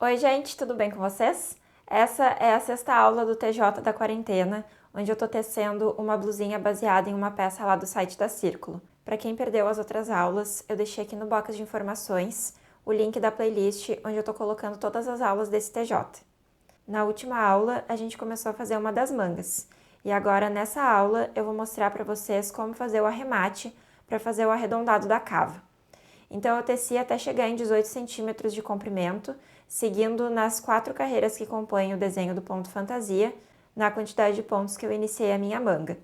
Oi, gente, tudo bem com vocês? Essa é a sexta aula do TJ da quarentena, onde eu tô tecendo uma blusinha baseada em uma peça lá do site da Círculo. Para quem perdeu as outras aulas, eu deixei aqui no box de informações o link da playlist onde eu tô colocando todas as aulas desse TJ. Na última aula, a gente começou a fazer uma das mangas, e agora nessa aula eu vou mostrar para vocês como fazer o arremate para fazer o arredondado da cava. Então eu teci até chegar em 18 centímetros de comprimento, seguindo nas 4 carreiras que compõem o desenho do ponto fantasia, na quantidade de pontos que eu iniciei a minha manga.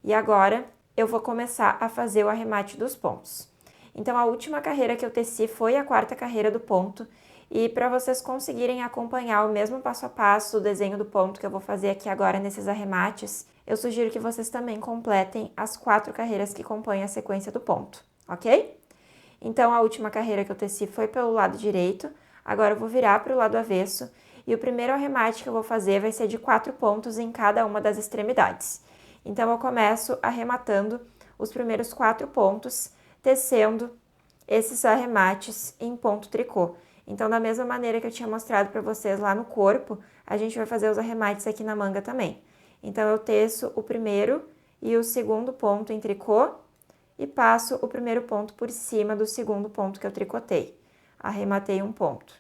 E agora eu vou começar a fazer o arremate dos pontos. Então a última carreira que eu teci foi a 4ª carreira do ponto, e para vocês conseguirem acompanhar o mesmo passo a passo do desenho do ponto que eu vou fazer aqui agora nesses arremates, eu sugiro que vocês também completem as 4 carreiras que compõem a sequência do ponto, ok? Então, a última carreira que eu teci foi pelo lado direito, agora eu vou virar para o lado avesso, e o primeiro arremate que eu vou fazer vai ser de 4 pontos em cada uma das extremidades. Então, eu começo arrematando os primeiros 4 pontos, tecendo esses arremates em ponto tricô. Então, da mesma maneira que eu tinha mostrado para vocês lá no corpo, a gente vai fazer os arremates aqui na manga também. Então, eu teço o primeiro e o segundo ponto em tricô, e passo o primeiro ponto por cima do segundo ponto que eu tricotei. Arrematei um ponto.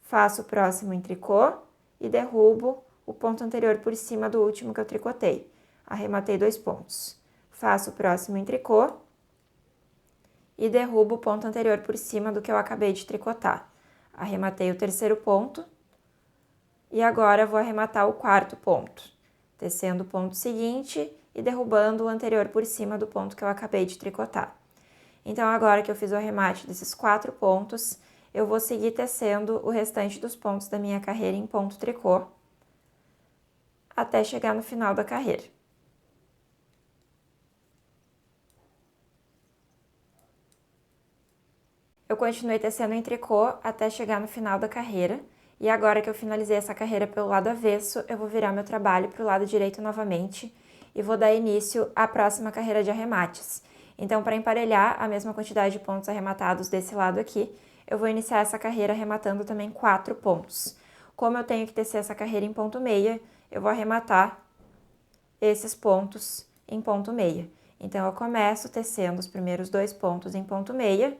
Faço o próximo em tricô e derrubo o ponto anterior por cima do último que eu tricotei. Arrematei 2 pontos. Faço o próximo em tricô e derrubo o ponto anterior por cima do que eu acabei de tricotar. Arrematei o terceiro ponto e agora vou arrematar o 4º ponto, tecendo o ponto seguinte e derrubando o anterior por cima do ponto que eu acabei de tricotar. Então, agora que eu fiz o arremate desses 4 pontos, eu vou seguir tecendo o restante dos pontos da minha carreira em ponto tricô, até chegar no final da carreira. Eu continuei tecendo em tricô até chegar no final da carreira, e agora que eu finalizei essa carreira pelo lado avesso, eu vou virar meu trabalho para o lado direito novamente, e vou dar início à próxima carreira de arremates. Então, para emparelhar a mesma quantidade de pontos arrematados desse lado aqui, eu vou iniciar essa carreira arrematando também 4 pontos. Como eu tenho que tecer essa carreira em ponto meia, eu vou arrematar esses pontos em ponto meia. Então, eu começo tecendo os primeiros 2 pontos em ponto meia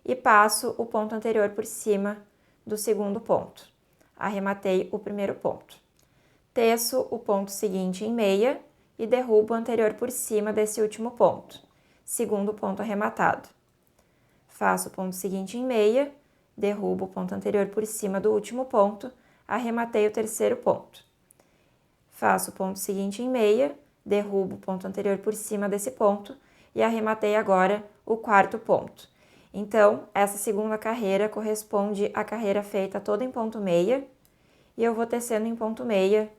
e passo o ponto anterior por cima do segundo ponto. Arrematei o primeiro ponto. Teço o ponto seguinte em meia e derrubo o anterior por cima desse último ponto. Segundo ponto arrematado. Faço o ponto seguinte em meia, derrubo o ponto anterior por cima do último ponto, arrematei o terceiro ponto. Faço o ponto seguinte em meia, derrubo o ponto anterior por cima desse ponto e arrematei agora o 4º ponto. Então, essa segunda carreira corresponde à carreira feita toda em ponto meia, e eu vou tecendo em ponto meia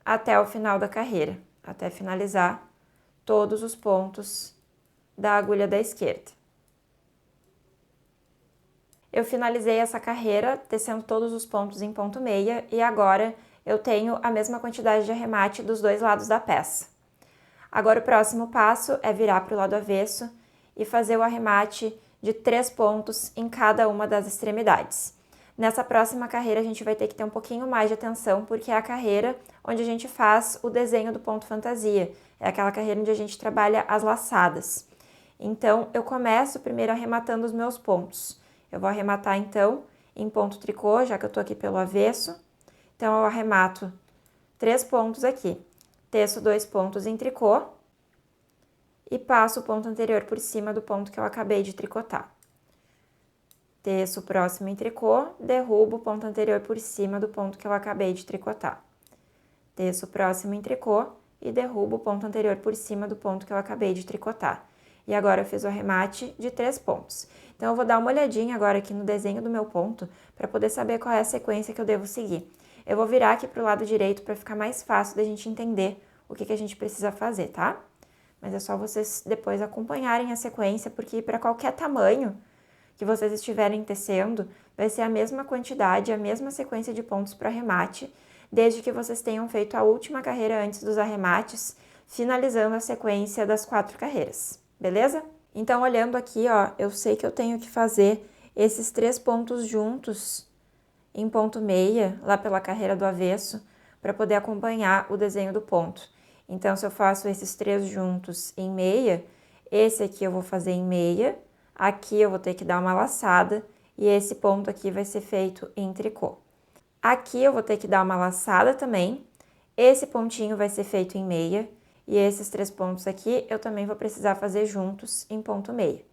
até o final da carreira, até finalizar todos os pontos da agulha da esquerda. Eu finalizei essa carreira tecendo todos os pontos em ponto meia e agora eu tenho a mesma quantidade de arremate dos 2 lados da peça. Agora o próximo passo é virar para o lado avesso e fazer o arremate de 3 pontos em cada uma das extremidades. Nessa próxima carreira a gente vai ter que ter um pouquinho mais de atenção, porque é a carreira onde a gente faz o desenho do ponto fantasia. É aquela carreira onde a gente trabalha as laçadas. Então, eu começo primeiro arrematando os meus pontos. Eu vou arrematar, então, em ponto tricô, já que eu tô aqui pelo avesso. Então, eu arremato 3 pontos aqui. Teço 2 pontos em tricô e passo o ponto anterior por cima do ponto que eu acabei de tricotar. Teço o próximo em tricô, derrubo o ponto anterior por cima do ponto que eu acabei de tricotar. Teço o próximo em tricô e derrubo o ponto anterior por cima do ponto que eu acabei de tricotar. E agora eu fiz o arremate de 3 pontos. Então, eu vou dar uma olhadinha agora aqui no desenho do meu ponto, para poder saber qual é a sequência que eu devo seguir. Eu vou virar aqui para o lado direito para ficar mais fácil da gente entender o que a gente precisa fazer, tá? Mas é só vocês depois acompanharem a sequência, porque para qualquer tamanho que vocês estiverem tecendo, vai ser a mesma quantidade, a mesma sequência de pontos para arremate, desde que vocês tenham feito a última carreira antes dos arremates, finalizando a sequência das 4 carreiras, beleza? Então, olhando aqui, ó, eu sei que eu tenho que fazer esses 3 pontos juntos em ponto meia, lá pela carreira do avesso, para poder acompanhar o desenho do ponto. Então, se eu faço esses 3 juntos em meia, esse aqui eu vou fazer em meia, aqui eu vou ter que dar uma laçada e esse ponto aqui vai ser feito em tricô. Aqui eu vou ter que dar uma laçada também, esse pontinho vai ser feito em meia e esses 3 pontos aqui eu também vou precisar fazer juntos em ponto meia.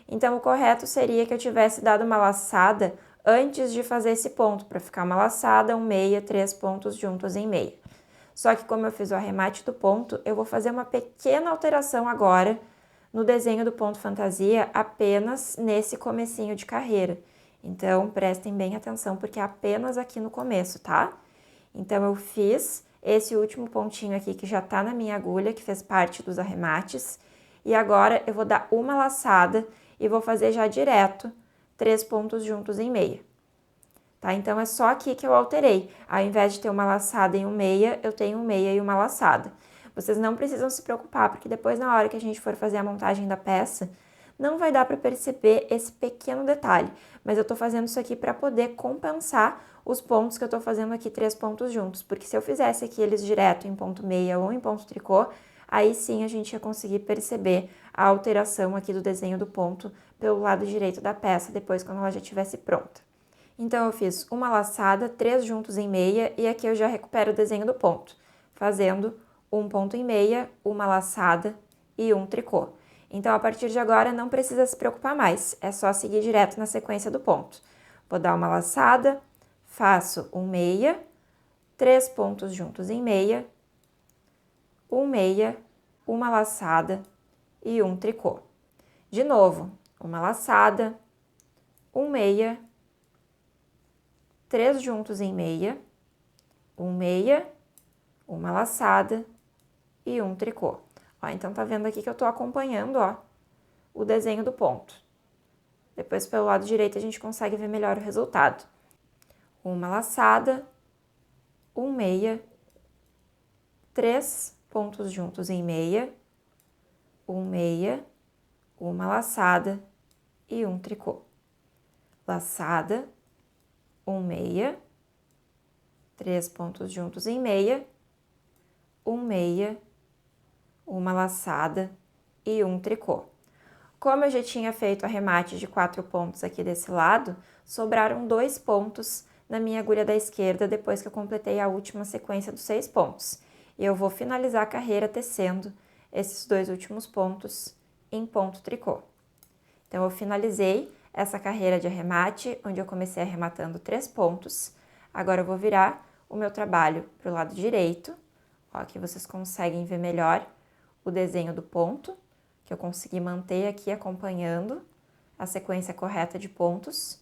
Então, o correto seria que eu tivesse dado uma laçada antes de fazer esse ponto, para ficar uma laçada, um meia, 3 pontos juntos em meia. Só que como eu fiz o arremate do ponto, eu vou fazer uma pequena alteração agora no desenho do ponto fantasia, apenas nesse comecinho de carreira. Então, prestem bem atenção, porque é apenas aqui no começo, tá? Então, eu fiz esse último pontinho aqui, que já tá na minha agulha, que fez parte dos arremates, e agora eu vou dar uma laçada e vou fazer já direto 3 pontos juntos em meia. Tá? Então, é só aqui que eu alterei. Ao invés de ter uma laçada e um meia, eu tenho um meia e uma laçada. Vocês não precisam se preocupar, porque depois, na hora que a gente for fazer a montagem da peça, não vai dar para perceber esse pequeno detalhe. Mas eu tô fazendo isso aqui para poder compensar os pontos que eu tô fazendo aqui 3 pontos juntos. Porque se eu fizesse aqui eles direto em ponto meia ou em ponto tricô, aí sim a gente ia conseguir perceber a alteração aqui do desenho do ponto pelo lado direito da peça, depois quando ela já estivesse pronta. Então, eu fiz uma laçada, 3 juntos em meia, e aqui eu já recupero o desenho do ponto, fazendo um ponto em meia, uma laçada e um tricô. Então, a partir de agora, não precisa se preocupar mais, é só seguir direto na sequência do ponto. Vou dar uma laçada, faço um meia, 3 pontos juntos em meia, um meia, uma laçada e um tricô. De novo, uma laçada, um meia, 3 juntos em meia, um meia, uma laçada e um tricô. Ó, então tá vendo aqui que eu tô acompanhando, ó, o desenho do ponto. Depois pelo lado direito a gente consegue ver melhor o resultado. Uma laçada, um meia, 3 pontos juntos em meia, um meia, uma laçada e um tricô. Laçada, um meia, 3 pontos juntos em meia, um meia, uma laçada e um tricô. Como eu já tinha feito arremate de 4 pontos aqui desse lado, sobraram 2 pontos na minha agulha da esquerda depois que eu completei a última sequência dos 6 pontos. E eu vou finalizar a carreira tecendo esses 2 últimos pontos em ponto tricô. Então, eu finalizei essa carreira de arremate, onde eu comecei arrematando 3 pontos. Agora eu vou virar o meu trabalho para o lado direito. Ó, aqui vocês conseguem ver melhor o desenho do ponto, que eu consegui manter aqui acompanhando a sequência correta de pontos.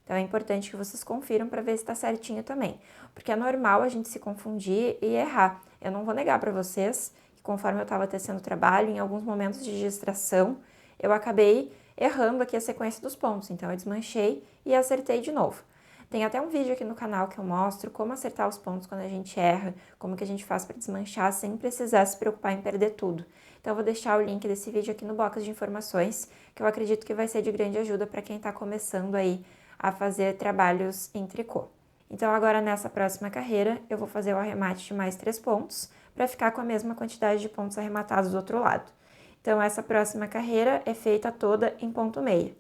Então, é importante que vocês confiram para ver se está certinho também, porque é normal a gente se confundir e errar. Eu não vou negar para vocês que conforme eu estava tecendo o trabalho, em alguns momentos de distração, eu acabei errando aqui a sequência dos pontos, então eu desmanchei e acertei de novo. Tem até um vídeo aqui no canal que eu mostro como acertar os pontos quando a gente erra, como que a gente faz para desmanchar sem precisar se preocupar em perder tudo. Então eu vou deixar o link desse vídeo aqui no box de informações, que eu acredito que vai ser de grande ajuda para quem está começando aí a fazer trabalhos em tricô. Então agora nessa próxima carreira eu vou fazer o arremate de mais 3 pontos, para ficar com a mesma quantidade de pontos arrematados do outro lado. Então essa próxima carreira é feita toda em ponto meia.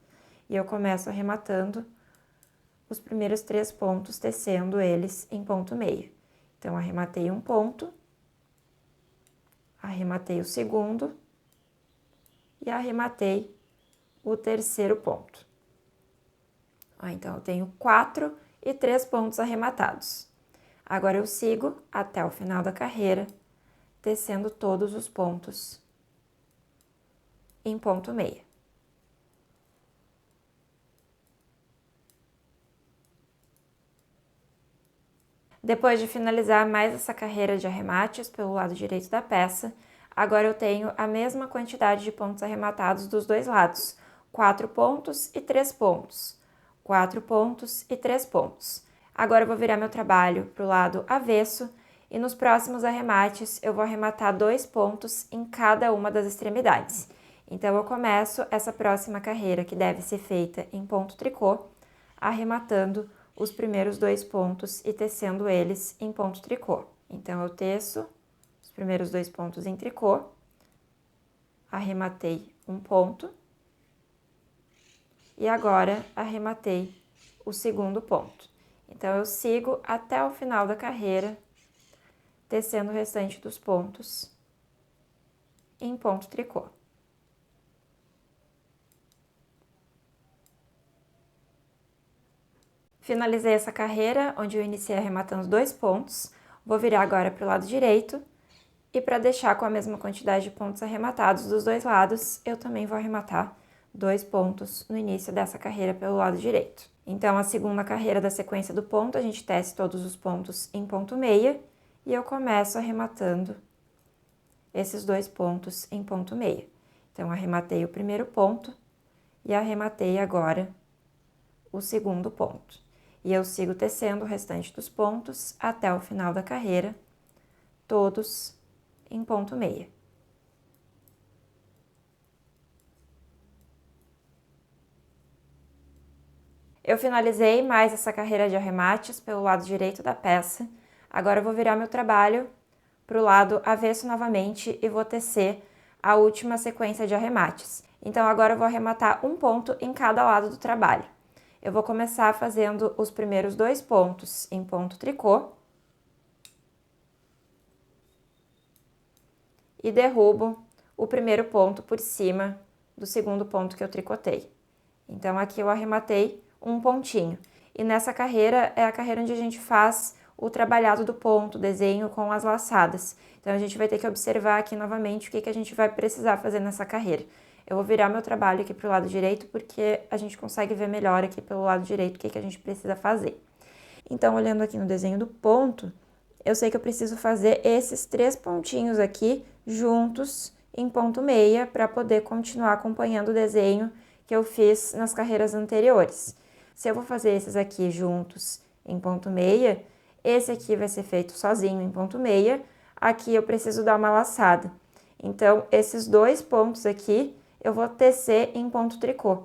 E eu começo arrematando os primeiros 3 pontos, tecendo eles em ponto meia. Então, arrematei um ponto, arrematei o segundo e arrematei o terceiro ponto. Ó, então, eu tenho 4 e 3 pontos arrematados. Agora, eu sigo até o final da carreira, tecendo todos os pontos em ponto meia. Depois de finalizar mais essa carreira de arremates pelo lado direito da peça, agora eu tenho a mesma quantidade de pontos arrematados dos dois lados, 4 pontos e 3 pontos, 4 pontos e 3 pontos. Agora eu vou virar meu trabalho para o lado avesso e nos próximos arremates eu vou arrematar 2 pontos em cada uma das extremidades. Então eu começo essa próxima carreira, que deve ser feita em ponto tricô, arrematando os primeiros 2 pontos e tecendo eles em ponto tricô. Então, eu teço os primeiros 2 pontos em tricô, arrematei um ponto e agora arrematei o segundo ponto. Então, eu sigo até o final da carreira, tecendo o restante dos pontos em ponto tricô. Finalizei essa carreira, onde eu iniciei arrematando 2 pontos. Vou virar agora para o lado direito. E para deixar com a mesma quantidade de pontos arrematados dos dois lados, eu também vou arrematar 2 pontos no início dessa carreira pelo lado direito. Então, a segunda carreira da sequência do ponto, a gente tece todos os pontos em ponto meia. E eu começo arrematando esses 2 pontos em ponto meia. Então, arrematei o primeiro ponto e arrematei agora o segundo ponto. E eu sigo tecendo o restante dos pontos até o final da carreira, todos em ponto meia. Eu finalizei mais essa carreira de arremates pelo lado direito da peça. Agora eu vou virar meu trabalho para o lado avesso novamente e vou tecer a última sequência de arremates. Então agora eu vou arrematar um ponto em cada lado do trabalho. Eu vou começar fazendo os primeiros 2 pontos em ponto tricô e derrubo o primeiro ponto por cima do segundo ponto que eu tricotei. Então, aqui eu arrematei um pontinho. E nessa carreira é a carreira onde a gente faz o trabalhado do ponto, desenho com as laçadas. Então, a gente vai ter que observar aqui novamente o que a gente vai precisar fazer nessa carreira. Eu vou virar meu trabalho aqui para o lado direito, porque a gente consegue ver melhor aqui pelo lado direito o que a gente precisa fazer. Então, olhando aqui no desenho do ponto, eu sei que eu preciso fazer esses 3 pontinhos aqui juntos em ponto meia para poder continuar acompanhando o desenho que eu fiz nas carreiras anteriores. Se eu vou fazer esses aqui juntos em ponto meia, esse aqui vai ser feito sozinho em ponto meia, aqui eu preciso dar uma laçada. Então, esses 2 pontos aqui eu vou tecer em ponto tricô.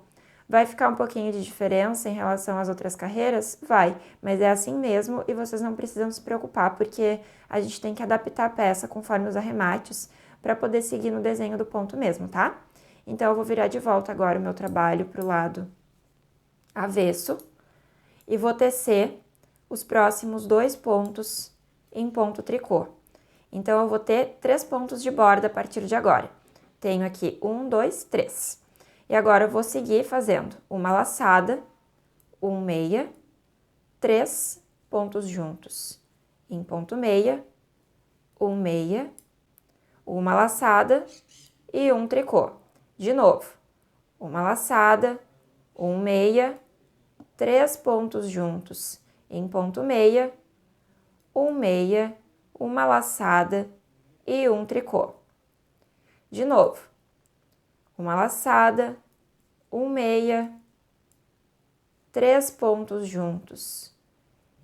Vai ficar um pouquinho de diferença em relação às outras carreiras? Vai, mas é assim mesmo e vocês não precisam se preocupar, porque a gente tem que adaptar a peça conforme os arremates para poder seguir no desenho do ponto mesmo, tá? Então, eu vou virar de volta agora o meu trabalho para o lado avesso e vou tecer os próximos 2 pontos em ponto tricô. Então, eu vou ter 3 pontos de borda a partir de agora. Tenho aqui 1, 2, 3. E agora eu vou seguir fazendo uma laçada, um meia, 3 pontos juntos em ponto meia, um meia, uma laçada e um tricô. De novo, uma laçada, um meia, 3 pontos juntos em ponto meia, um meia, uma laçada e um tricô. De novo, uma laçada, um meia, 3 pontos juntos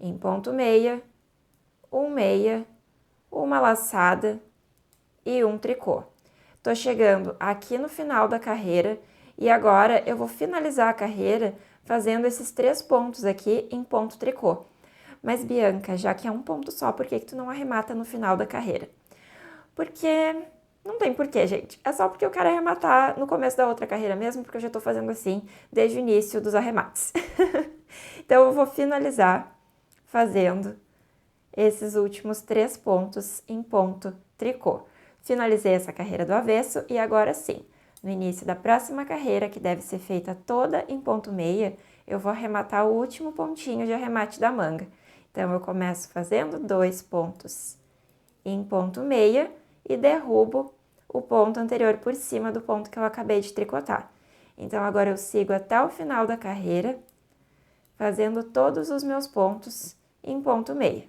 em ponto meia, um meia, uma laçada e um tricô. Tô chegando aqui no final da carreira e agora eu vou finalizar a carreira fazendo esses 3 pontos aqui em ponto tricô. Mas, Bianca, já que é um ponto só, por que tu não arremata no final da carreira? Porque não tem porquê, gente. É só porque eu quero arrematar no começo da outra carreira mesmo, porque eu já tô fazendo assim desde o início dos arremates. Então, eu vou finalizar fazendo esses últimos 3 pontos em ponto tricô. Finalizei essa carreira do avesso e agora sim, no início da próxima carreira, que deve ser feita toda em ponto meia, eu vou arrematar o último pontinho de arremate da manga. Então, eu começo fazendo 2 pontos em ponto meia e derrubo o ponto anterior por cima do ponto que eu acabei de tricotar. Então, agora eu sigo até o final da carreira, fazendo todos os meus pontos em ponto meia.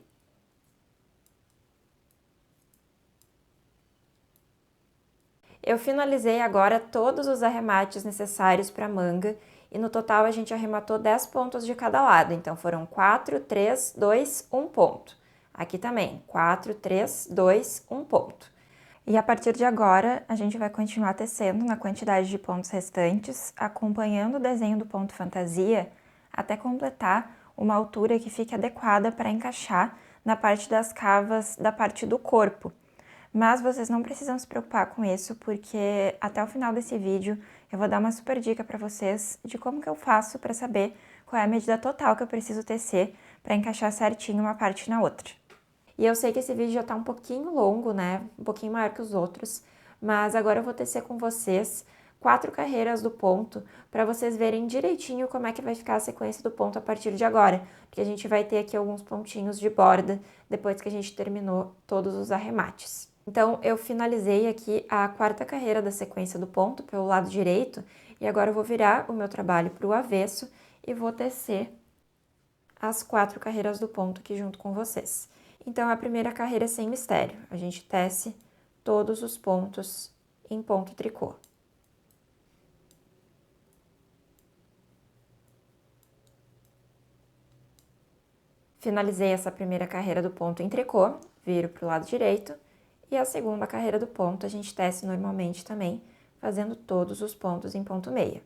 Eu finalizei agora todos os arremates necessários para a manga e no total a gente arrematou 10 pontos de cada lado. Então, foram 4, 3, 2, 1 ponto. Aqui também, 4, 3, 2, 1 ponto. E a partir de agora, a gente vai continuar tecendo na quantidade de pontos restantes, acompanhando o desenho do ponto fantasia, até completar uma altura que fique adequada para encaixar na parte das cavas da parte do corpo. Mas vocês não precisam se preocupar com isso, porque até o final desse vídeo eu vou dar uma super dica para vocês de como que eu faço para saber qual é a medida total que eu preciso tecer para encaixar certinho uma parte na outra. E eu sei que esse vídeo já tá um pouquinho longo, né? Um pouquinho maior que os outros, mas agora eu vou tecer com vocês 4 carreiras do ponto para vocês verem direitinho como é que vai ficar a sequência do ponto a partir de agora, porque a gente vai ter aqui alguns pontinhos de borda depois que a gente terminou todos os arremates. Então, eu finalizei aqui a 4ª carreira da sequência do ponto pelo lado direito e agora eu vou virar o meu trabalho para o avesso e vou tecer as 4 carreiras do ponto aqui junto com vocês. Então, a primeira carreira é sem mistério. A gente tece todos os pontos em ponto tricô. Finalizei essa primeira carreira do ponto em tricô, viro para o lado direito. E a segunda carreira do ponto a gente tece normalmente também, fazendo todos os pontos em ponto meia.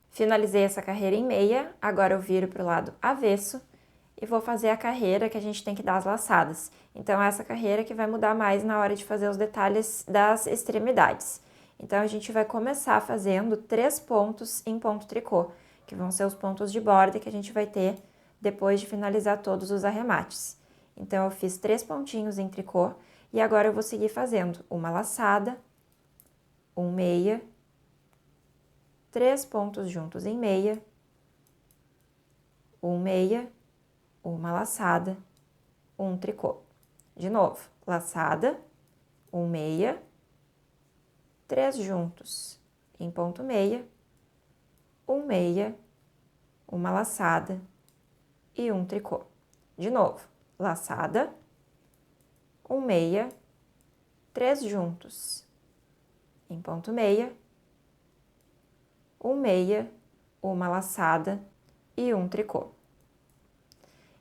Finalizei essa carreira em meia, agora eu viro para o lado avesso e vou fazer a carreira que a gente tem que dar as laçadas. Então, essa carreira que vai mudar mais na hora de fazer os detalhes das extremidades. Então, a gente vai começar fazendo 3 pontos em ponto tricô, que vão ser os pontos de borda que a gente vai ter depois de finalizar todos os arremates. Então, eu fiz 3 pontinhos em tricô e agora eu vou seguir fazendo uma laçada, um meia, 3 pontos juntos em meia, um meia, uma laçada, um tricô. De novo, laçada, um meia, 3 juntos em ponto meia, um meia, uma laçada e um tricô. De novo, laçada, um meia, 3 juntos em ponto meia, um meia, uma laçada e um tricô.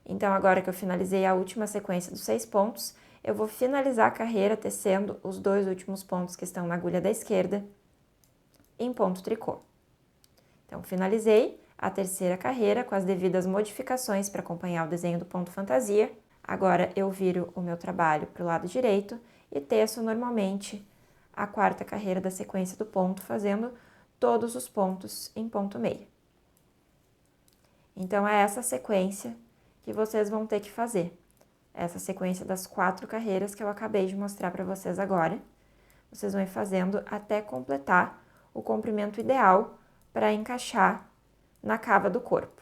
Então, agora que eu finalizei a última sequência dos 6 pontos, eu vou finalizar a carreira tecendo os 2 últimos pontos que estão na agulha da esquerda em ponto tricô. Então, finalizei a terceira carreira com as devidas modificações para acompanhar o desenho do ponto fantasia. Agora, eu viro o meu trabalho para o lado direito e teço normalmente a 4ª carreira da sequência do ponto, fazendo todos os pontos em ponto meia. Então, é essa sequência que vocês vão ter que fazer. Essa sequência das 4 carreiras que eu acabei de mostrar para vocês agora. Vocês vão ir fazendo até completar o comprimento ideal para encaixar na cava do corpo.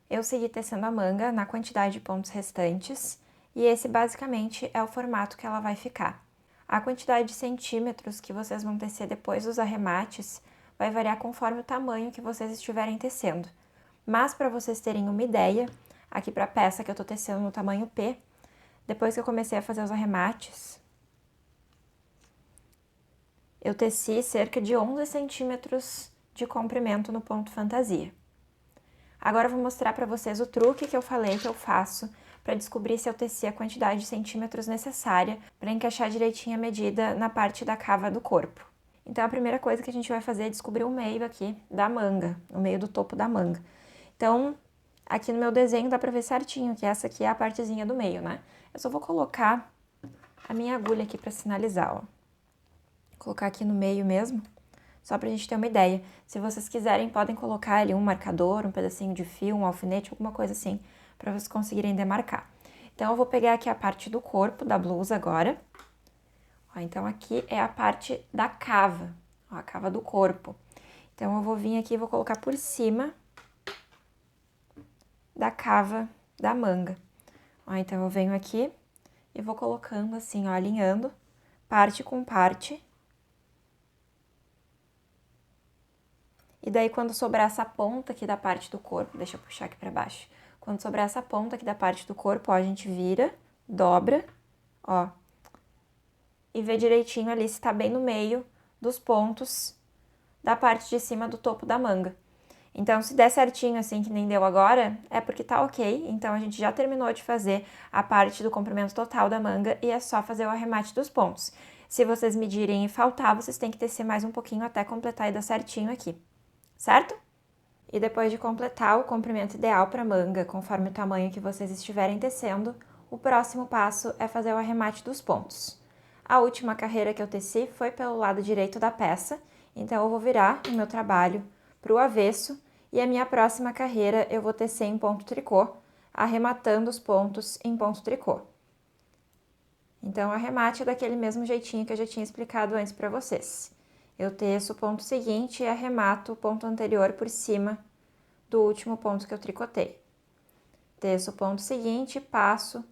Eu segui tecendo a manga na quantidade de pontos restantes e esse basicamente é o formato que ela vai ficar. A quantidade de centímetros que vocês vão tecer depois dos arremates vai variar conforme o tamanho que vocês estiverem tecendo. Mas para vocês terem uma ideia, aqui para a peça que eu tô tecendo no tamanho P, depois que eu comecei a fazer os arremates, eu teci cerca de 11 centímetros de comprimento no ponto fantasia. Agora eu vou mostrar para vocês o truque que eu falei que eu faço para descobrir se eu teci a quantidade de centímetros necessária para encaixar direitinho a medida na parte da cava do corpo. Então, a primeira coisa que a gente vai fazer é descobrir o meio aqui da manga, o meio do topo da manga. Então, aqui no meu desenho dá para ver certinho que essa aqui é a partezinha do meio, né? Eu só vou colocar a minha agulha aqui para sinalizar, ó. Vou colocar aqui no meio mesmo, só pra gente ter uma ideia. Se vocês quiserem, podem colocar ali um marcador, um pedacinho de fio, um alfinete, alguma coisa assim, para vocês conseguirem demarcar. Então, eu vou pegar aqui a parte do corpo da blusa agora. Ó, então, aqui é a parte da cava, ó, a cava do corpo. Então, eu vou vir aqui e vou colocar por cima da cava da manga. Ó, então, eu venho aqui e vou colocando assim, ó, alinhando parte com parte. E daí, quando sobrar essa ponta aqui da parte do corpo, deixa eu puxar aqui pra baixo. Quando sobrar essa ponta aqui da parte do corpo, ó, a gente vira, dobra, ó, e vê direitinho ali se tá bem no meio dos pontos da parte de cima do topo da manga. Então, se der certinho assim, que nem deu agora, é porque tá ok. Então, a gente já terminou de fazer a parte do comprimento total da manga e é só fazer o arremate dos pontos. Se vocês medirem e faltar, vocês têm que tecer mais um pouquinho até completar e dar certinho aqui, certo? E depois de completar o comprimento ideal para manga, conforme o tamanho que vocês estiverem tecendo, o próximo passo é fazer o arremate dos pontos. A última carreira que eu teci foi pelo lado direito da peça, então eu vou virar o meu trabalho para o avesso e a minha próxima carreira eu vou tecer em ponto tricô, arrematando os pontos em ponto tricô. Então, o arremate é daquele mesmo jeitinho que eu já tinha explicado antes para vocês. Eu teço o ponto seguinte e arremato o ponto anterior por cima do último ponto que eu tricotei. Teço o ponto seguinte e passo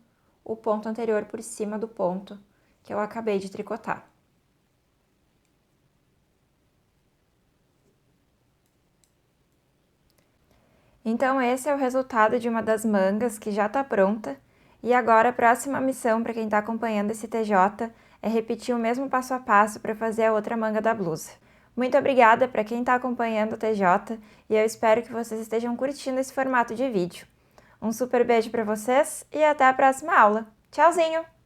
o ponto anterior por cima do ponto que eu acabei de tricotar. Então, esse é o resultado de uma das mangas que já está pronta. E agora a próxima missão para quem está acompanhando esse TJ é repetir o mesmo passo a passo para fazer a outra manga da blusa. Muito obrigada para quem está acompanhando o TJ e eu espero que vocês estejam curtindo esse formato de vídeo. Um super beijo para vocês e até a próxima aula. Tchauzinho!